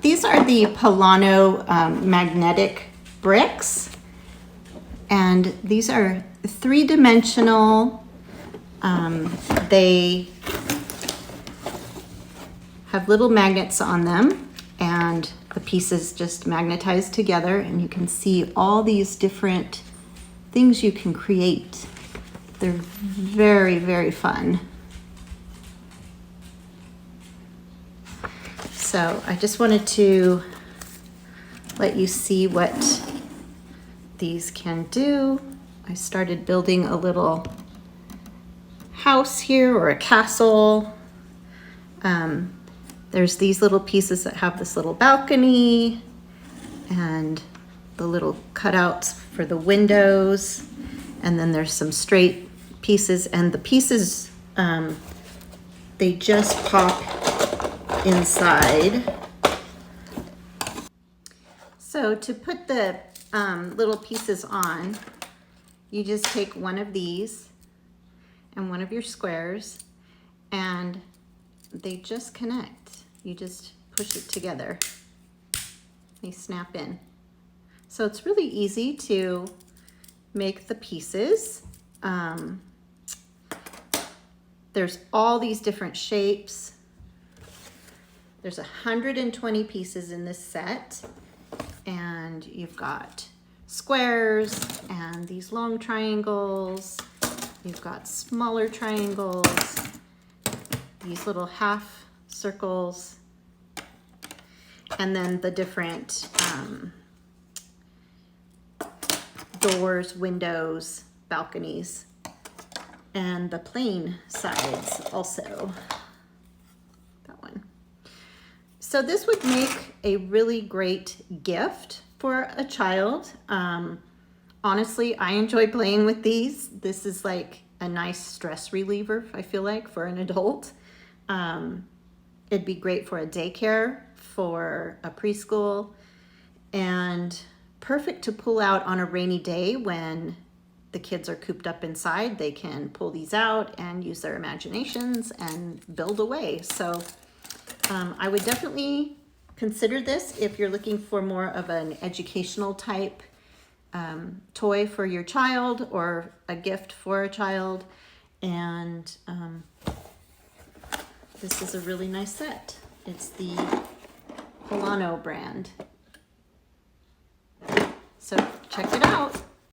these are the Palano magnetic bricks, and these are three-dimensional. They have little magnets on them, and the pieces just magnetize together, and you can see all these different things you can create. They're very, very fun. So I just wanted to let you see what these can do. I started building a little house here, or a castle. There's these little pieces that have this little balcony and the little cutouts for the windows. And then there's some straight pieces, and the pieces, they just pop inside. So to put the little pieces on, you just take one of these and one of your squares, and they just connect. You just push it together. They snap in. So it's really easy to make the pieces. There's all these different shapes. There's 120 pieces in this set, and you've got squares and these long triangles. You've got smaller triangles, these little half circles, and then the different doors, windows, balconies, and the plain sides also. That one. So this would make a really great gift for a child. Honestly, I enjoy playing with these. This is like a nice stress reliever, I feel like, for an adult. It'd be great for a daycare, for a preschool, and perfect to pull out on a rainy day when the kids are cooped up inside. They can pull these out and use their imaginations and build away. So I would definitely consider this if you're looking for more of an educational type toy for your child, or a gift for a child. And this is a really nice set. It's the Palano brand. So check it out.